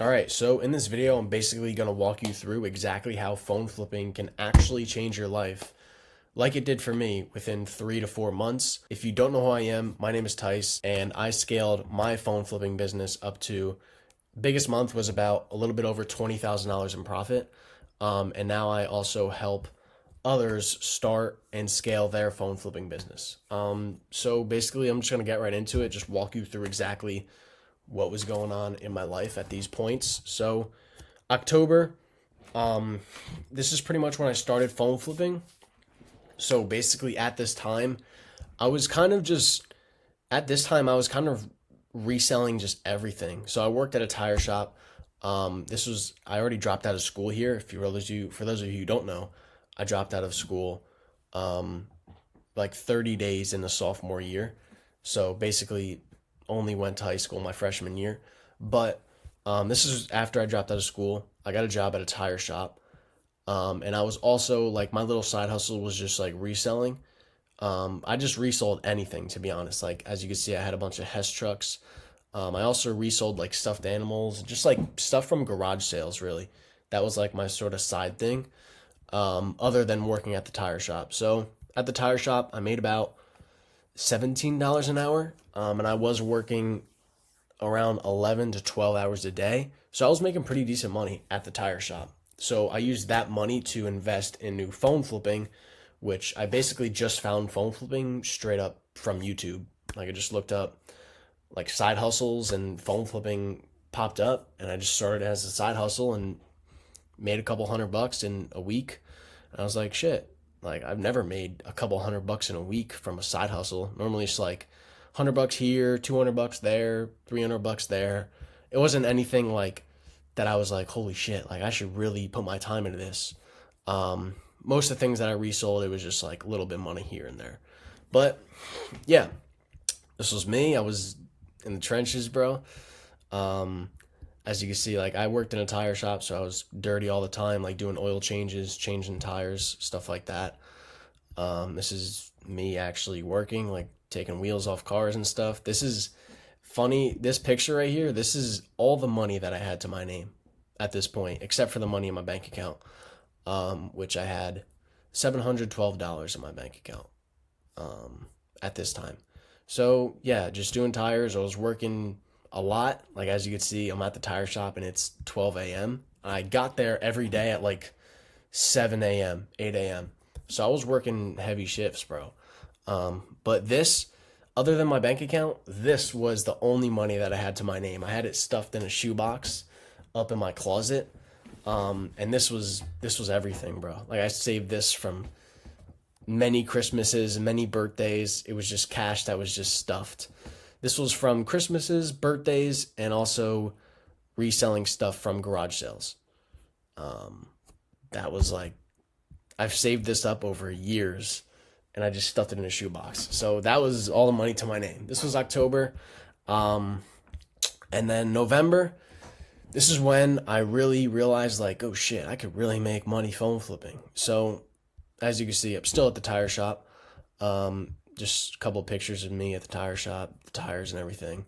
All right, so in this video, I'm basically going to walk you through exactly how phone flipping can actually change your life, like it did for me within 3 to 4 months. If you don't know who I am, my name is Tice, and I scaled my phone flipping business up to biggest month was about a little bit over $20,000 in profit. And now I also help others start and scale their phone flipping business. So basically, I'm just going to get right into it, just walk you through exactly what was going on in my life at these points. So, October, um, this is pretty much when I started phone flipping. So, basically, at this time, I was kind of just, at this time, I was kind of reselling just everything. So, I worked at a tire shop. I already dropped out of school here. For those of you who don't know, I dropped out of school like 30 days in the sophomore year. So basically, only went to high school my freshman year. But this is after I dropped out of school. I got a job at a tire shop. And I was also like, my little side hustle was just like reselling. I just resold anything, to be honest. Like, as you can see, I had a bunch of Hess trucks. I also resold like stuffed animals, just like stuff from garage sales, really. That was like my sort of side thing, other than working at the tire shop. So at the tire shop, I made about $17 an hour, and I was working around 11 to 12 hours a day. So I was making pretty decent money at the tire shop. So I used that money to invest in new phone flipping, which I basically just found phone flipping straight up from YouTube. Like I just looked up like side hustles and phone flipping popped up, and I just started as a side hustle and made a couple $100 in a week. And I was like, shit, like I've never made a couple $100 in a week from a side hustle. Normally it's like $100 here, $200 there, $300 there. It wasn't anything like that. I was like, holy shit, like I should really put my time into this. Most of the things that I resold, it was just like a little bit of money here and there. But yeah, this was me. I was in the trenches, bro. Um, as you can see, like I worked in a tire shop, so I was dirty all the time, like doing oil changes, changing tires, stuff like that. This is me actually working, like taking wheels off cars and stuff. This is funny. This picture right here, this is all the money that I had to my name at this point, except for the money in my bank account, which I had $712 in my bank account at this time. So yeah, just doing tires. I was working a lot. Like as you can see, I'm at the tire shop and it's 12 a.m. I got there every day at like 7 a.m., 8 a.m. So I was working heavy shifts, bro. But this, other than my bank account, this was the only money that I had to my name. I had it stuffed in a shoebox up in my closet. And this was everything, bro. Like I saved this from many Christmases, many birthdays. It was just cash that was just stuffed. This was from Christmases, birthdays, and also reselling stuff from garage sales. That was like, I've saved this up over years and I just stuffed it in a shoebox. So that was all the money to my name. This was October. Um, and then November, this is when I really realized, like, oh shit, I could really make money phone flipping. So as you can see, I'm still at the tire shop. Just a couple of pictures of me at the tire shop, the tires and everything.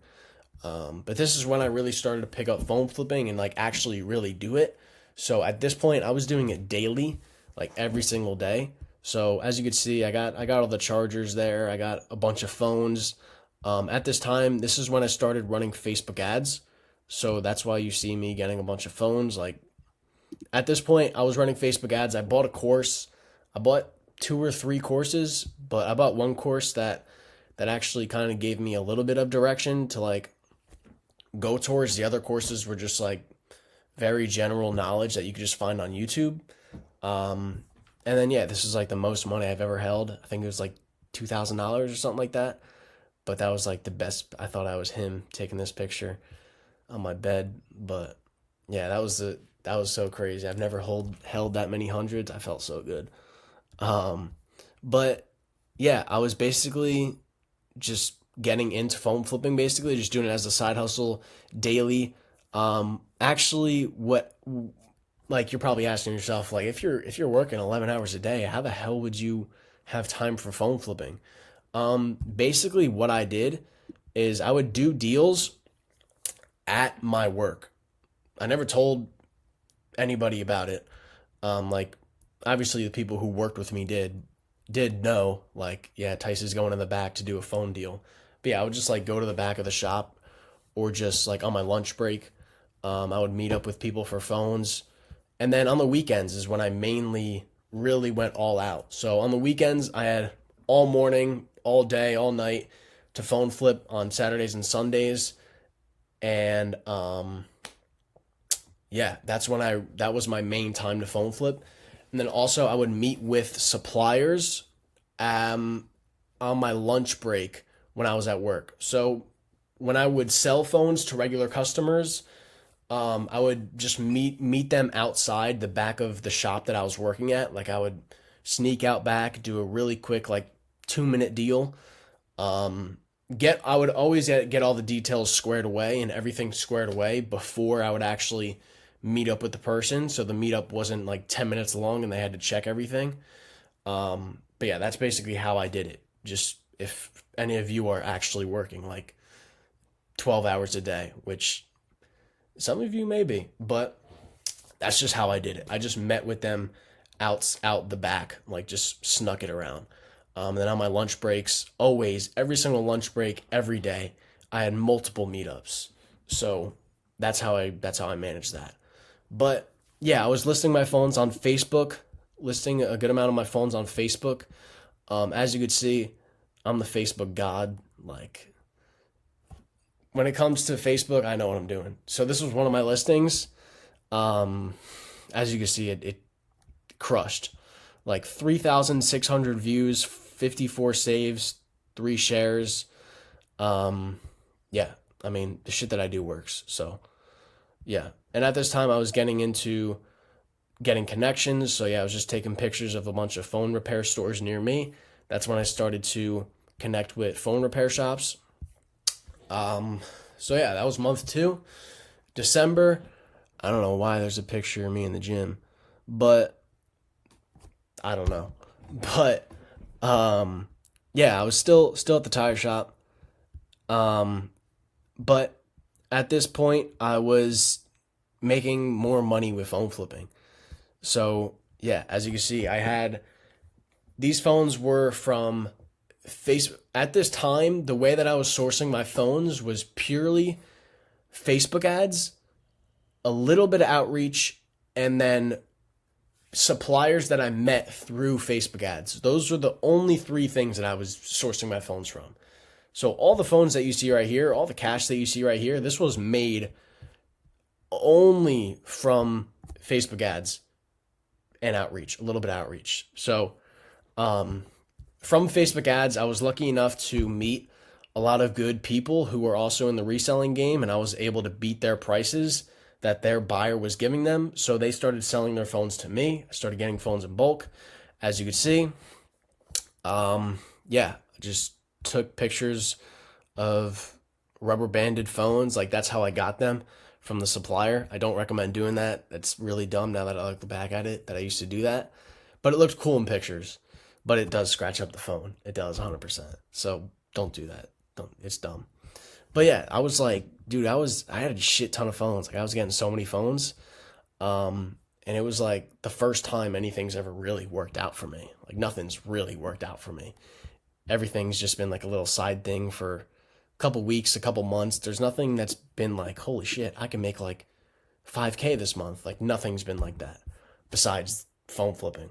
But this is when I really started to pick up phone flipping and like actually really do it. So at this point, I was doing it daily, like every single day. So as you can see, I got all the chargers there. I got a bunch of phones. At this time, this is when I started running Facebook ads. So that's why you see me getting a bunch of phones. Like at this point, I was running Facebook ads. I bought a course. I bought two or three courses, but I bought one course that actually kind of gave me a little bit of direction to like go towards. The other courses were just like very general knowledge that you could just find on YouTube. And then yeah, this is like the most money I've ever held. I think it was like $2,000 or something like that. But that was like the best. I thought I was him taking this picture on my bed. But yeah, that was so crazy. I've never held that many hundreds. I felt so good. Um, but yeah, I was basically just getting into phone flipping, basically just doing it as a side hustle daily. Actually, what like you're probably asking yourself, like if you're working 11 hours a day, how the hell would you have time for phone flipping? Basically, what I did is I would do deals at my work. I never told anybody about it. Like obviously the people who worked with me did know, like, yeah, Tice is going in the back to do a phone deal. But yeah, I would just like go to the back of the shop, or just like on my lunch break. I would meet up with people for phones. And then on the weekends is when I mainly really went all out. So on the weekends, I had all morning, all day, all night to phone flip on Saturdays and Sundays. And yeah, that was my main time to phone flip. And then also I would meet with suppliers on my lunch break when I was at work. So when I would sell phones to regular customers, I would just meet them outside the back of the shop that I was working at. Like I would sneak out back, do a really quick like 2 minute deal. Get I would always get all the details squared away and everything squared away before I would actually meet up with the person. So the meetup wasn't like 10 minutes long and they had to check everything. But yeah, that's basically how I did it. Just if any of you are actually working like 12 hours a day, which some of you may be, but that's just how I did it. I just met with them out the back, like just snuck it around. Then on my lunch breaks, always, every single lunch break, every day, I had multiple meetups. So that's how I managed that. But yeah, I was listing my phones on Facebook, listing a good amount of my phones on Facebook. As you could see, I'm the Facebook god. Like when it comes to Facebook, I know what I'm doing. So this was one of my listings. As you can see, it crushed. Like 3,600 views, 54 saves, 3 shares. Yeah, I mean, the shit that I do works. So, yeah. And at this time, I was getting into getting connections. So, yeah, I was just taking pictures of a bunch of phone repair stores near me. That's when I started to connect with phone repair shops. So, yeah, that was month 2. December, I don't know why there's a picture of me in the gym, but I don't know. But yeah, I was still at the tire shop. But at this point I was making more money with phone flipping. So, yeah, as you can see, I had these phones were from Facebook. At this time, the way that I was sourcing my phones was purely Facebook ads, a little bit of outreach, and then suppliers that I met through Facebook ads. Those were the only 3 things that I was sourcing my phones from. So all the phones that you see right here, all the cash that you see right here, this was made only from Facebook ads and outreach, a little bit of outreach. So from Facebook ads, I was lucky enough to meet a lot of good people who were also in the reselling game, and I was able to beat their prices that their buyer was giving them. So they started selling their phones to me. I started getting phones in bulk. As you can see, yeah, I just took pictures of rubber banded phones. Like that's how I got them from the supplier. I don't recommend doing that. That's really dumb now that I look back at it, that I used to do that. But it looked cool in pictures. But it does scratch up the phone. It does 100%. So don't do that. Don't. It's dumb. But yeah, I was like, dude, I had a shit ton of phones. Like I was getting so many phones. And it was like the first time anything's ever really worked out for me. Like nothing's really worked out for me. Everything's just been like a little side thing for a couple weeks, a couple months. There's nothing that's been like, holy shit, I can make like 5K this month. Like nothing's been like that besides phone flipping.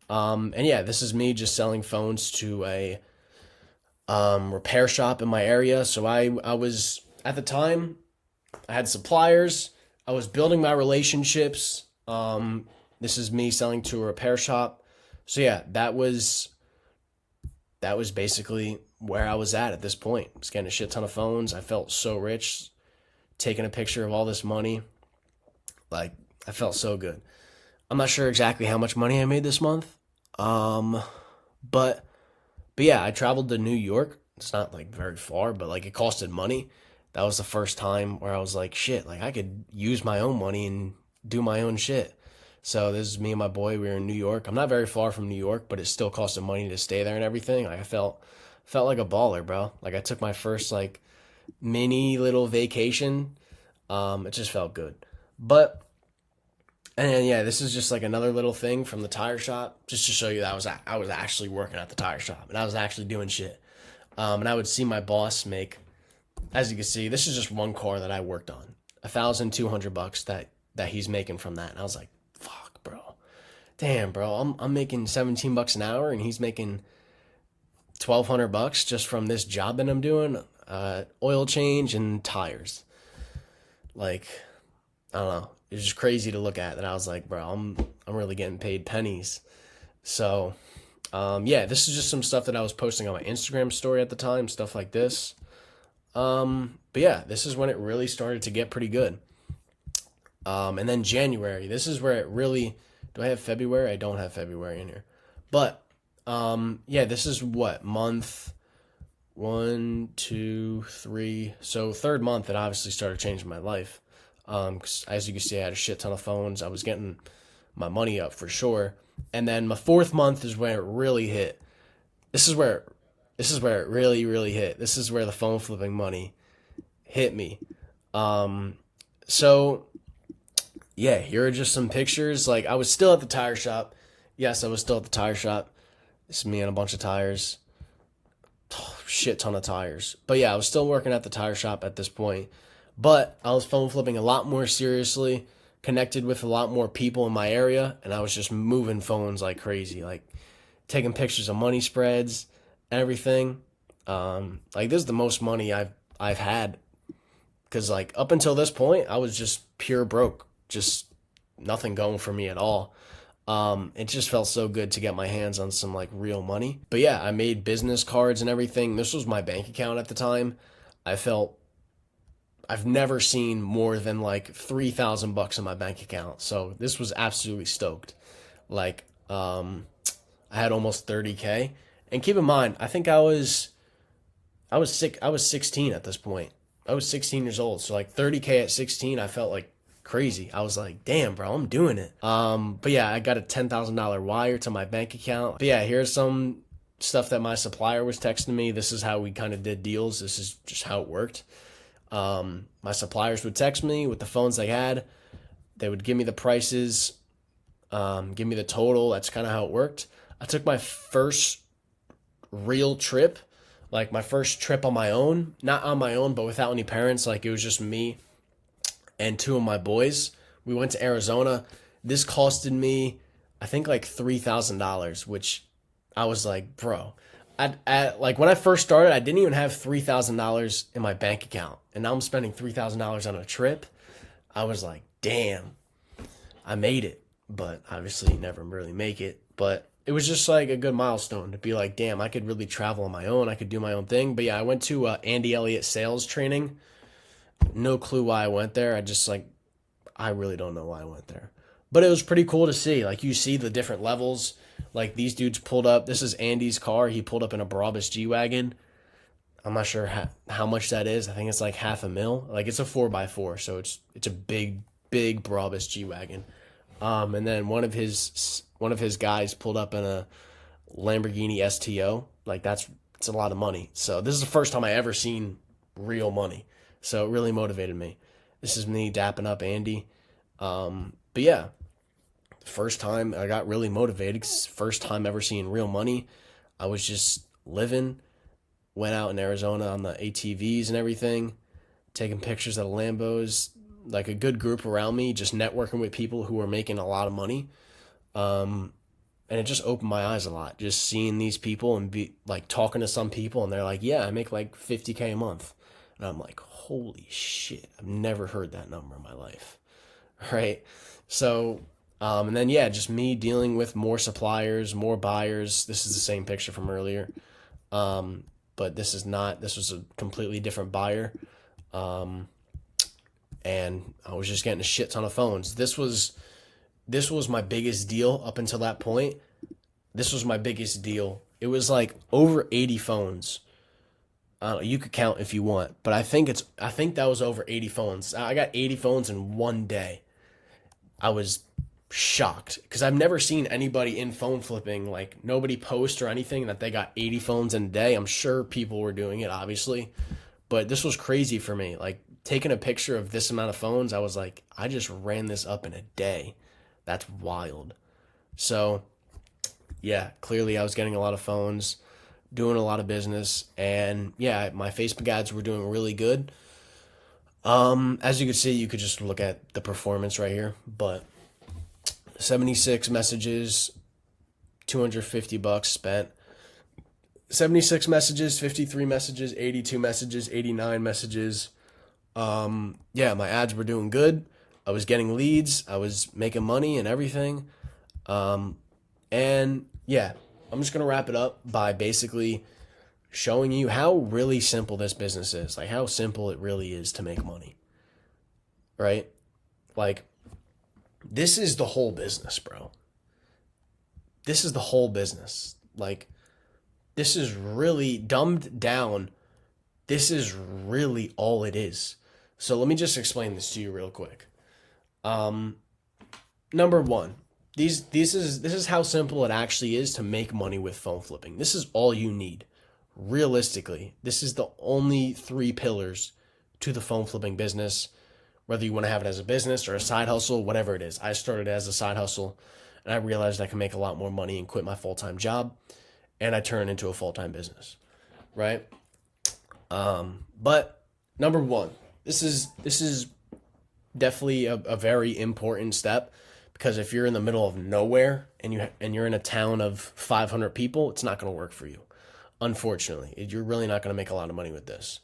And yeah, this is me just selling phones to a repair shop in my area. So I was, at the time, I had suppliers. I was building my relationships. This is me selling to a repair shop. So yeah, that was basically where I was at this point. I was getting a shit ton of phones. I felt so rich, taking a picture of all this money. Like, I felt so good. I'm not sure exactly how much money I made this month. But yeah, I traveled to New York. It's not like very far, but like it costed money. That was the first time where I was like, shit, like I could use my own money and do my own shit. So this is me and my boy. We were in New York. I'm not very far from New York, but it still costed money to stay there and everything. Like I felt like a baller, bro. Like I took my first like mini little vacation. It just felt good. But and yeah, this is just like another little thing from the tire shop, just to show you that I was actually working at the tire shop and I was actually doing shit. And I would see my boss make, as you can see, this is just one car that I worked on, $1,200 that he's making from that. And I was like, fuck, bro, damn, bro, I'm making $17 an hour and he's making $1,200 just from this job that I'm doing, oil change and tires. Like, I don't know. It was just crazy to look at. And I was like, bro, I'm really getting paid pennies. So, yeah, this is just some stuff that I was posting on my Instagram story at the time, stuff like this. But yeah, this is when it really started to get pretty good. And then January, this is where it really, do I have February? I don't have February in here. But, yeah, this is what, month 1, 2, 3. So third month, it obviously started changing my life. 'Cause as you can see, I had a shit ton of phones. I was getting my money up for sure. And then my fourth month is where it really hit. This is where it really, really hit. This is where the phone flipping money hit me. So yeah, here are just some pictures. Like, I was still at the tire shop. Yes, I was still at the tire shop. This is me and a bunch of tires. Shit ton of tires. But yeah, I was still working at the tire shop at this point. But I was phone flipping a lot more seriously, connected with a lot more people in my area, and I was just moving phones like crazy, like taking pictures of money spreads and everything. Like, this is the most money I've had, because like up until this point, I was just pure broke, just nothing going for me at all. It just felt so good to get my hands on some like real money. But yeah, I made business cards and everything. This was my bank account at the time. I've never seen more than like $3,000 in my bank account. So this was absolutely stoked. Like, I had almost 30K. And keep in mind, I think I was 16 at this point. I was 16 years old. So like 30K at 16, I felt like crazy. I was like, damn, bro, I'm doing it. But yeah, I got a $10,000 wire to my bank account. But yeah, here's some stuff that my supplier was texting me. This is how we kind of did deals. This is just how it worked. My suppliers would text me with the phones they had. They would give me the prices, give me the total. That's kind of how it worked. I took my first real trip, like my first trip on my own, not on my own, but without any parents. Like, it was just me and two of my boys. We went to Arizona. This costed me, I think, like $3,000, which I was like, bro, like when I first started, I didn't even have $3,000 in my bank account, and now I'm spending $3,000 on a trip. I was like, damn, I made it, but obviously never really make it. But it was just like a good milestone to be like, damn, I could really travel on my own. I could do my own thing. But yeah, I went to Andy Elliott sales training. No clue why I went there. I really don't know why I went there. But it was pretty cool to see. Like, you see the different levels. Like, these dudes pulled up. This is Andy's car. He pulled up in a Brabus G-Wagon. I'm not sure how much that is. I think it's like $500,000. Like, it's a 4x4, so it's a big Brabus G-Wagon. And then one of his guys pulled up in a Lamborghini STO. Like, it's a lot of money. So this is the first time I ever seen real money. So it really motivated me. This is me dapping up Andy. But yeah, first time I got really motivated. First time ever seeing real money. I was just living. Went out in Arizona on the ATVs and everything, taking pictures of the Lambos. Like, a good group around me, just networking with people who were making a lot of money. And it just opened my eyes a lot, just seeing these people and be like talking to some people, and they're like, yeah, I make like $50K a month. And I'm like, holy shit, I've never heard that number in my life. Right? So, and then, yeah, just me dealing with more suppliers, more buyers. This is the same picture from earlier. But this was a completely different buyer. And I was just getting a shit ton of phones. This was my biggest deal up until that point. This was my biggest deal. It was like over 80 phones. You could count if you want, but I think that was over 80 phones. I got 80 phones in one day. I was shocked because I've never seen anybody in phone flipping, like nobody post or anything that they got 80 phones in a day. I'm sure people were doing it, obviously, but this was crazy for me. Like, taking a picture of this amount of phones, I was like, I just ran this up in a day. That's wild. So, yeah, clearly I was getting a lot of phones, doing a lot of business, and yeah, my Facebook ads were doing really good. As you can see, you could just look at the performance right here, but 76 messages, $250 spent. 76 messages, 53 messages, 82 messages, 89 messages. Yeah, my ads were doing good. I was getting leads. I was making money and everything. And yeah, I'm just going to wrap it up by basically showing you how really simple this business is. Like how simple it really is to make money. Right? Like this is the whole business, bro. This is the whole business. Like this is really dumbed down. This is really all it is. So let me just explain this to you real quick. Number one, this is how simple it actually is to make money with phone flipping. This is all you need. Realistically, this is the only three pillars to the phone flipping business. Whether you want to have it as a business or a side hustle, whatever it is. I started as a side hustle and I realized I can make a lot more money and quit my full-time job, and I turned into a full-time business, right? But number one, this is definitely a very important step, because if you're in the middle of nowhere and you're in a town of 500 people, it's not going to work for you. Unfortunately, you're really not going to make a lot of money with this.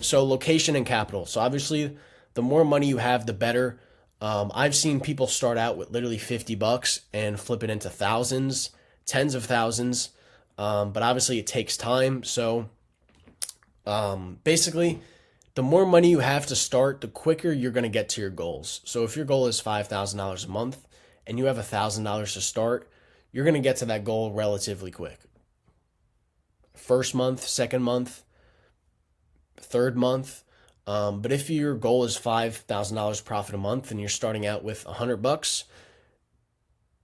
So location and capital. So obviously, the more money you have, the better. I've seen people start out with literally $50 and flip it into thousands, tens of thousands. But obviously, it takes time. So basically, the more money you have to start, the quicker you're going to get to your goals. So if your goal is $5,000 a month and you have $1,000 to start, you're going to get to that goal relatively quick. First month, second month, third month. But if your goal is $5,000 profit a month and you're starting out with $100,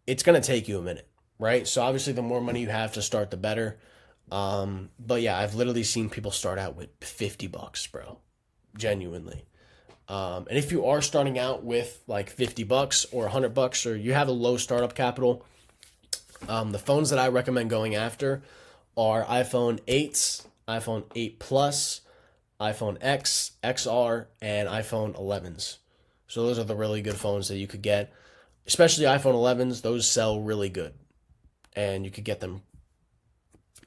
it's going to take you a minute, right? So obviously the more money you have to start, the better. But yeah, I've literally seen people start out with $50, bro. Genuinely. And if you are starting out with like $50 or $100, or you have a low startup capital, the phones that I recommend going after are iPhone 8s, iPhone 8 Plus, iPhone X, XR, and iPhone 11s. So those are the really good phones that you could get, especially iPhone 11s. Those sell really good, and you could get them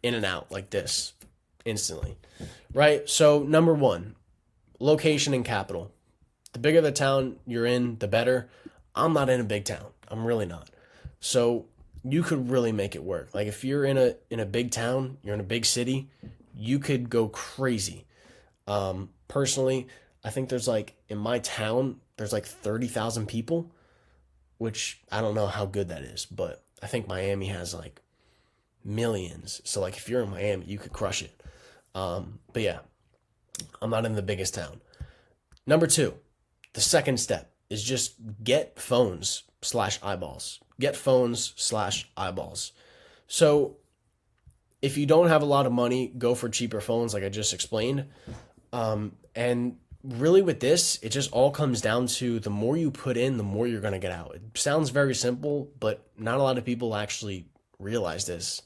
in and out like this instantly, right? So number one, location and capital. The bigger the town you're in, the better. I'm not in a big town. I'm really not. So you could really make it work. Like if you're in a big town, you're in a big city, you could go crazy. Personally, I think there's like in my town, there's like 30,000 people, which I don't know how good that is, but I think Miami has like millions. So like if you're in Miami, you could crush it. But yeah, I'm not in the biggest town. Number two, the second step is just get phones/eyeballs. Get phones/eyeballs. So if you don't have a lot of money, go for cheaper phones like I just explained. And really with this, it just all comes down to the more you put in, the more you're going to get out. It sounds very simple, but not a lot of people actually realize this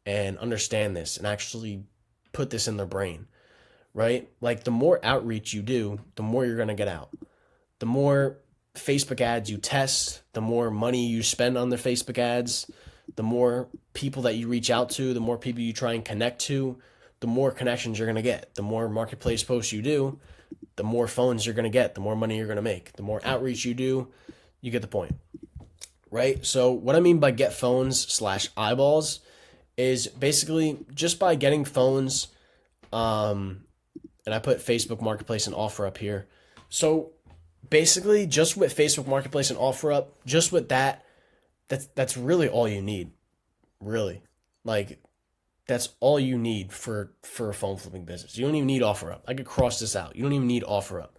and understand this and actually put this in their brain, right? Like the more outreach you do, the more you're going to get out. The more Facebook ads you test, the more money you spend on the Facebook ads, the more people that you reach out to, the more people you try and connect to, the more connections you're going to get. The more marketplace posts you do, the more phones you're going to get, the more money you're going to make. The more outreach you do, you get the point, right? So what I mean by get phones/eyeballs is basically just by getting phones, and I put Facebook Marketplace and Offer up here. So basically just with Facebook Marketplace and Offer up, just with that's really all you need, really. Like that's all you need for a phone flipping business. You don't even need OfferUp. I could cross this out. You don't even need OfferUp.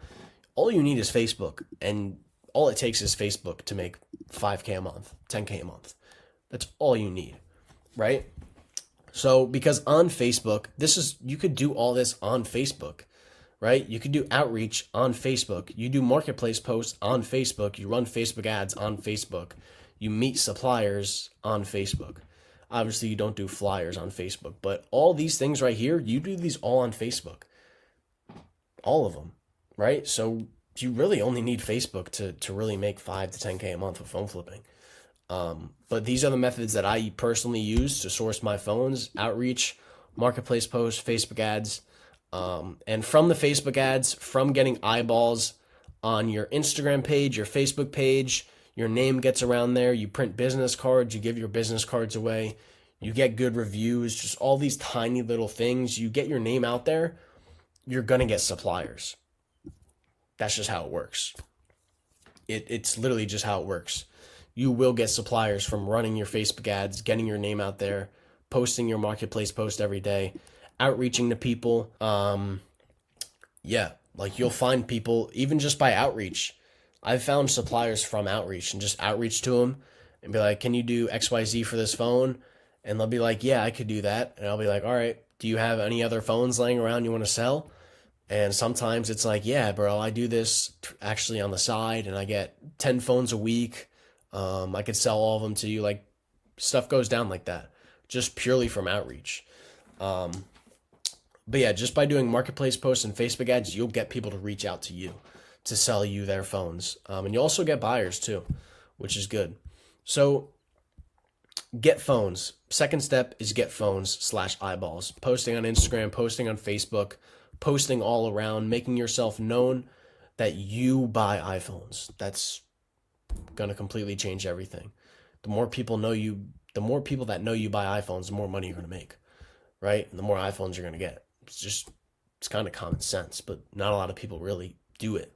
All you need is Facebook, and all it takes is Facebook to make $5K a month, $10K a month. That's all you need, right? So because on Facebook, you could do all this on Facebook. right? You could do outreach on Facebook. You do marketplace posts on Facebook. You run Facebook ads on Facebook. You meet suppliers on Facebook. Obviously, you don't do flyers on Facebook, but all these things right here, you do these all on Facebook. All of them, right? So you really only need Facebook to really make 5 to 10K a month with phone flipping. But these are the methods that I personally use to source my phones: outreach, marketplace posts, Facebook ads. And from the Facebook ads, from getting eyeballs on your Instagram page, your Facebook page, your name gets around there, you print business cards, you give your business cards away, you get good reviews, just all these tiny little things. You get your name out there, you're going to get suppliers. That's just how it works. It's literally just how it works. You will get suppliers from running your Facebook ads, getting your name out there, posting your marketplace post every day, outreaching to people. Like you'll find people even just by outreach. I've found suppliers from outreach and just outreach to them and be like, can you do XYZ for this phone? And they'll be like, yeah, I could do that. And I'll be like, all right, do you have any other phones laying around you want to sell? And sometimes it's like, yeah, bro, I do this actually on the side and I get 10 phones a week. I could sell all of them to you. Like, stuff goes down like that, just purely from outreach. But yeah, just by doing marketplace posts and Facebook ads, you'll get people to reach out to you to sell you their phones. And you also get buyers too, which is good. So get phones. Second step is get phones / eyeballs. Posting on Instagram, posting on Facebook, posting all around, making yourself known that you buy iPhones. That's going to completely change everything. The more people know you, the more people that know you buy iPhones, the more money you're going to make, right? And the more iPhones you're going to get. It's kind of common sense, but not a lot of people really do it,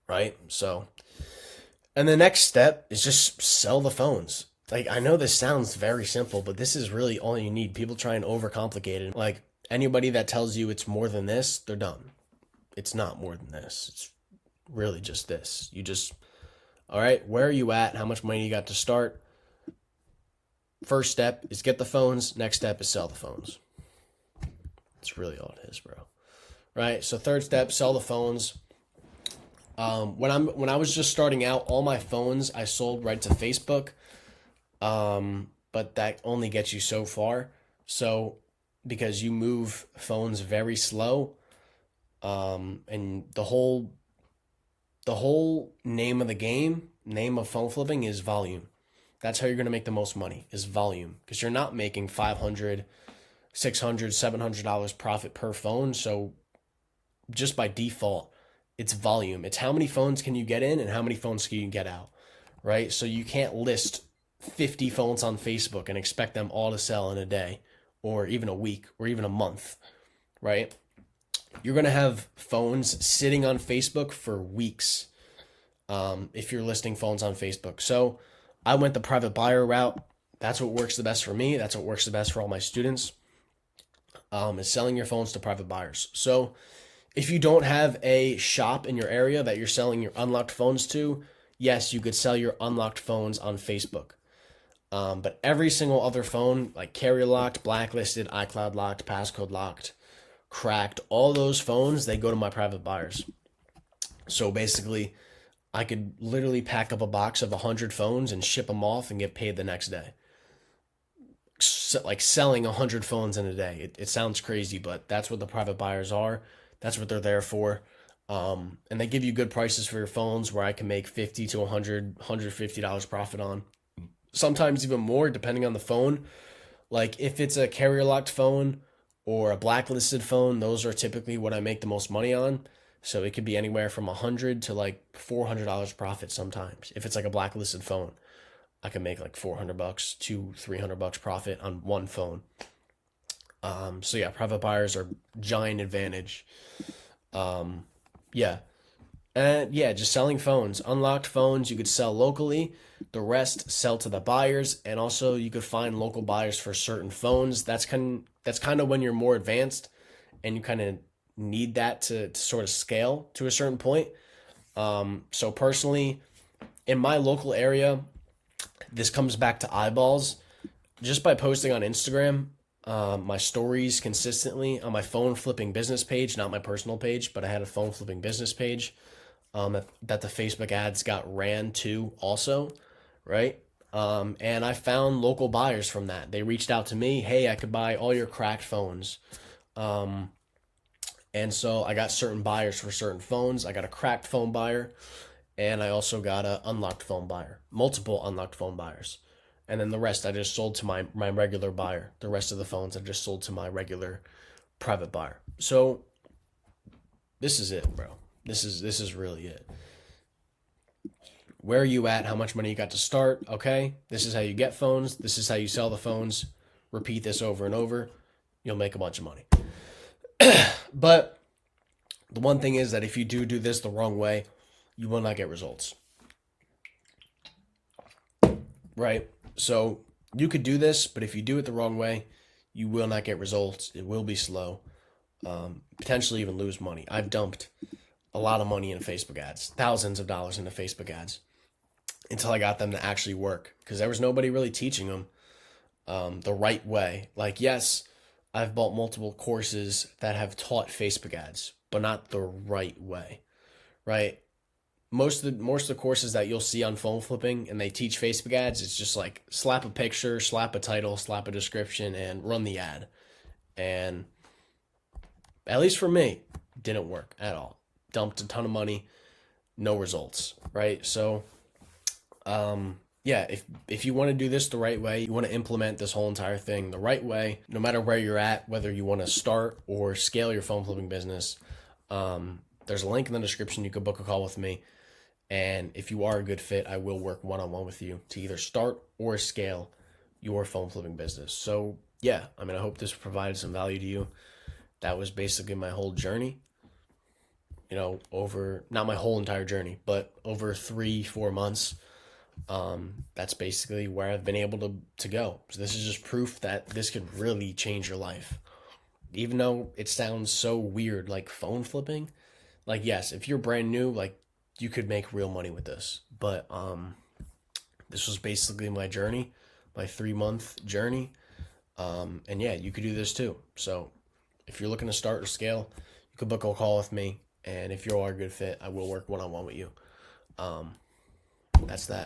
right? So, and the next step is just sell the phones. Like, I know this sounds very simple, but this is really all you need. People try and overcomplicate it. Like, anybody that tells you it's more than this, they're dumb. It's not more than this. It's really just this. You just, all right, where are you at? How much money you got to start? First step is get the phones. Next step is sell the phones. That's really all it is, bro. Right? So third step, sell the phones. When I was just starting out, all my phones I sold right to Facebook. But that only gets you so far. So because you move phones very slow, and the whole name of the game, name of phone flipping is volume. That's how you're going to make the most money, is volume, because you're not making $500, $600, $700 profit per phone. So just by default, it's volume. It's how many phones can you get in and how many phones can you get out, right? So you can't list 50 phones on Facebook and expect them all to sell in a day or even a week or even a month, right? You're going to have phones sitting on Facebook for weeks if you're listing phones on Facebook. So I went the private buyer route. That's what works the best for me. That's what works the best for all my students, is selling your phones to private buyers. So if you don't have a shop in your area that you're selling your unlocked phones to, yes, you could sell your unlocked phones on Facebook. But every single other phone, like carrier locked, blacklisted, iCloud locked, passcode locked, cracked, all those phones, they go to my private buyers. So basically, I could literally pack up a box of 100 phones and ship them off and get paid the next day. So, like selling 100 phones in a day. It sounds crazy, but that's what the private buyers are. That's what they're there for. And they give you good prices for your phones where I can make $50 to $100, $150 profit on. Sometimes even more depending on the phone. Like if it's a carrier locked phone or a blacklisted phone, those are typically what I make the most money on. So it could be anywhere from $100 to like $400 profit sometimes. If it's like a blacklisted phone, I can make like $400 to $300 profit on one phone. So yeah, private buyers are giant advantage. Yeah. And yeah, just selling phones. Unlocked phones you could sell locally. The rest sell to the buyers, and also you could find local buyers for certain phones. That's kind of when you're more advanced and you kind of need that to sort of scale to a certain point. So personally, in my local area, this comes back to eyeballs. Just by posting on Instagram, my stories consistently on my phone flipping business page, not my personal page, but I had a phone flipping business page that the Facebook ads got ran to also, right? And I found local buyers from that. They reached out to me, hey, I could buy all your cracked phones. And so I got certain buyers for certain phones. I got a cracked phone buyer, and I also got a unlocked phone buyer, multiple unlocked phone buyers. And then the rest I just sold to my regular buyer. The rest of the phones I just sold to my regular private buyer. So this is it, bro. This is really it. Where are you at? How much money you got to start? Okay. This is how you get phones. This is how you sell the phones. Repeat this over and over. You'll make a bunch of money. But the one thing is that if you do this the wrong way, you will not get results. Right? So you could do this, but if you do it the wrong way, you will not get results. It will be slow. Potentially even lose money. I've dumped a lot of money in Facebook ads, thousands of dollars into Facebook ads, until I got them to actually work, because there was nobody really teaching them the right way. Like, yes, I've bought multiple courses that have taught Facebook ads, but not the right way, right? Most of the courses that you'll see on phone flipping and they teach Facebook ads, it's just like slap a picture, slap a title, slap a description, and run the ad. And at least for me, didn't work at all. Dumped a ton of money, no results, right? So yeah, if you want to do this the right way, you want to implement this whole entire thing the right way, no matter where you're at, whether you want to start or scale your phone flipping business, there's a link in the description. You could book a call with me. And if you are a good fit, I will work one-on-one with you to either start or scale your phone flipping business. So yeah, I mean, I hope this provided some value to you. That was basically my whole journey, over, not my whole entire journey, but over 3-4 months. That's basically where I've been able to go. So this is just proof that this could really change your life. Even though it sounds so weird, like phone flipping, like, yes, if you're brand new, like, you could make real money with this. But this was basically my journey, my 3-month journey. And yeah, you could do this too. So if you're looking to start or scale, you could book a call with me. And if you are a good fit, I will work one-on-one with you. That's that.